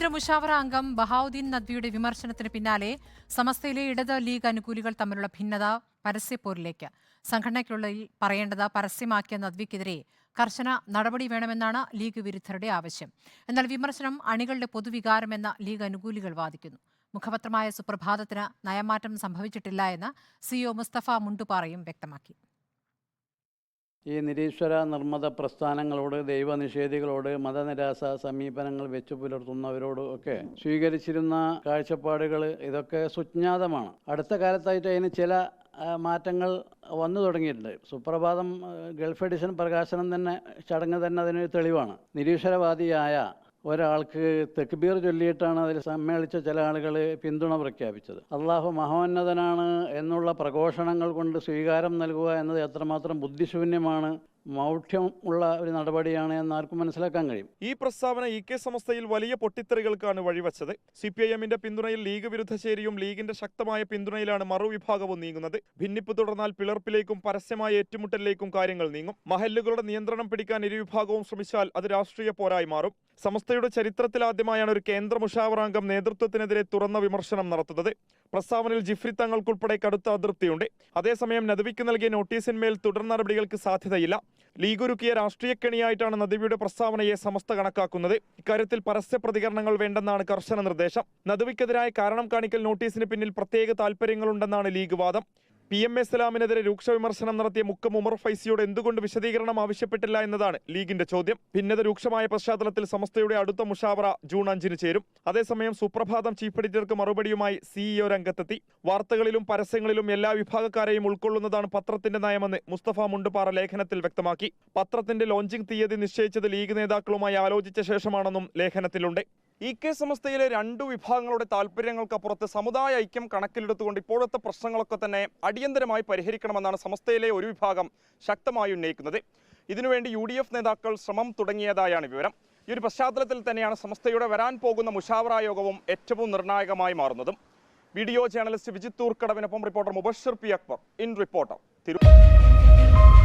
കേന്ദ്ര മുഷാവറ അംഗം ബഹാവുദ്ദീൻ നദ്വിയുടെ വിമർശനത്തിന് പിന്നാലെ സമസ്തയിലെ ഇടത് ലീഗ് അനുകൂലികൾ തമ്മിലുള്ള ഭിന്നത പരസ്യപ്പോരിലേക്ക്. സംഘടനയ്ക്കുള്ളിൽ പറയേണ്ടത് പരസ്യമാക്കിയ നദ്വിക്കെതിരെ കർശന നടപടി വേണമെന്നാണ് ലീഗ് വിരുദ്ധരുടെ ആവശ്യം. എന്നാൽ വിമർശനം അണികളുടെ പൊതുവികാരമെന്ന ലീഗ് അനുകൂലികൾ വാദിക്കുന്നു. മുഖപത്രമായ സുപ്രഭാതത്തിന് നയമാറ്റം സംഭവിച്ചിട്ടില്ല എന്ന് സിഇഒ മുസ്തഫ മുണ്ടുപാറയും വ്യക്തമാക്കി. ഈ നിരീശ്വര നിർമ്മത പ്രസ്ഥാനങ്ങളോട്, ദൈവനിഷേധികളോട്, മതനിരാസ സമീപനങ്ങൾ വെച്ചു പുലർത്തുന്നവരോട് ഒക്കെ സ്വീകരിച്ചിരുന്ന കാഴ്ചപ്പാടുകൾ ഇതൊക്കെ സുജ്ഞാതമാണ്. അടുത്ത കാലത്തായിട്ട് അതിന് ചില മാറ്റങ്ങൾ വന്നു തുടങ്ങിയിട്ടുണ്ട്. സുപ്രഭാതം ഗൾഫ് എഡിഷൻ പ്രകാശനം തന്നെ ചടങ്ങ് തന്നെ അതിനൊരു തെളിവാണ്. നിരീശ്വരവാദിയായ ഒരാൾക്ക് തെക്ബീർ ചൊല്ലിയിട്ടാണ് അതിൽ സമ്മേളിച്ച ചില ആളുകൾ പിന്തുണ പ്രഖ്യാപിച്ചത്. അള്ളാഹു മഹോന്നതനാണ് എന്നുള്ള പ്രഘോഷണങ്ങൾ കൊണ്ട് സ്വീകാരം നൽകുക എന്നത് എത്രമാത്രം ബുദ്ധിശൂന്യമാണ്, മൗഢ്യം ഉള്ള ഒരു നടപടിയാണ് എന്ന് ആർക്കും മനസ്സിലാക്കാൻ കഴിയും. ഈ പ്രസ്താവന ഇ.കെ. സമസ്തയിൽ വലിയ പൊട്ടിത്തെറികൾക്കാണ് വഴിവെച്ചത്. CPIM-ന്റെ പിന്തുണയിൽ ലീഗ് വിരുദ്ധ ചേരിയും ലീഗിന്റെ ശക്തമായ പിന്തുണയിലാണ് മറുവിഭാഗവും നീങ്ങുന്നത്. ഭിന്നിപ്പ് തുടർന്നാൽ പിളർപ്പിലേക്കും പരസ്യമായ ഏറ്റുമുട്ടലിലേക്കും കാര്യങ്ങൾ നീങ്ങും. മഹല്ലുകളുടെ നിയന്ത്രണം പിടിക്കാൻ ഇരുവിഭാഗവും ശ്രമിച്ചാൽ അത് രാഷ്ട്രീയ പോരായി മാറും. സമസ്തയുടെ ചരിത്രത്തിലാദ്യമായാണ് ഒരു കേന്ദ്ര മുഷാവറാംഗം നേതൃത്വത്തിനെതിരെ തുറന്ന വിമർശനം നടത്തുന്നത്. പ്രസ്താവനയിൽ ജിഫ്രി തങ്ങൾക്കുൾപ്പെടെ കടുത്ത അതൃപ്തിയുണ്ട്. അതേസമയം നദ്വിക്ക് നൽകിയ നോട്ടീസിന്മേൽ തുടർ നടപടികൾക്ക് സാധ്യതയില്ല. ലീഗ് ഒരുക്കിയ രാഷ്ട്രീയ കെണിയായിട്ടാണ് നദ്വിയുടെ പ്രസ്താവനയെ സമസ്ത കണക്കാക്കുന്നത്. ഇക്കാര്യത്തിൽ പരസ്യ പ്രതികരണങ്ങൾ വേണ്ടെന്നാണ് കർശന നിർദ്ദേശം. നദ്വിക്കെതിരായ കാരണം കാണിക്കൽ നോട്ടീസിന് പിന്നിൽ പ്രത്യേക താൽപര്യങ്ങളുണ്ടെന്നാണ് ലീഗ് വാദം. PMA ഇസ്ലാമിനെതിരെ രൂക്ഷ വിമർശനം നടത്തിയ മുക്കം ഉമർ ഫൈസിയോട് എന്തുകൊണ്ട് വിശദീകരണം ആവശ്യപ്പെട്ടില്ല എന്നതാണ് ലീഗിന്റെ ചോദ്യം. ഭിന്നത രൂക്ഷമായ പശ്ചാത്തലത്തിൽ സമസ്തയുടെ അടുത്ത മുഷാവറ ജൂൺ 5-ന് ചേരും. അതേസമയം സുപ്രഭാതം ചീഫ് എഡിറ്റർക്ക് മറുപടിയുമായി CEO രംഗത്തെത്തി. വാർത്തകളിലും പരസ്യങ്ങളിലും എല്ലാ വിഭാഗക്കാരെയും ഉൾക്കൊള്ളുന്നതാണ് പത്രത്തിന്റെ നയമെന്ന് മുസ്തഫ മുണ്ടുപാറ ലേഖനത്തിൽ വ്യക്തമാക്കി. പത്രത്തിന്റെ ലോഞ്ചിംഗ് തീയതി നിശ്ചയിച്ചത് ലീഗ് നേതാക്കളുമായി ആലോചിച്ച ശേഷമാണെന്നും ലേഖനത്തിലുണ്ട്. ഇ.കെ. സമസ്തയിലെ രണ്ടു വിഭാഗങ്ങളുടെ താല്പര്യങ്ങൾക്കപ്പുറത്ത് സമുദായ ഐക്യം കണക്കിലെടുത്തുകൊണ്ട് ഇപ്പോഴത്തെ പ്രശ്നങ്ങളൊക്കെ തന്നെ അടിയന്തരമായി പരിഹരിക്കണമെന്നാണ് സമസ്തയിലെ ഒരു വിഭാഗം ശക്തമായി ഉന്നയിക്കുന്നത്. ഇതിനുവേണ്ടി UDF നേതാക്കൾ ശ്രമം തുടങ്ങിയതായാണ് വിവരം. ഈ ഒരു പശ്ചാത്തലത്തിൽ തന്നെയാണ് സമസ്തയുടെ വരാൻ പോകുന്ന മുഷാവറ യോഗവും ഏറ്റവും നിർണായകമായി മാറുന്നതും. വീഡിയോ ജേർണലിസ്റ്റ് വിജിത് തൂർക്കടവിനൊപ്പം reporter Mubashir P Akbar, in reporter, Thiruvananthapuram.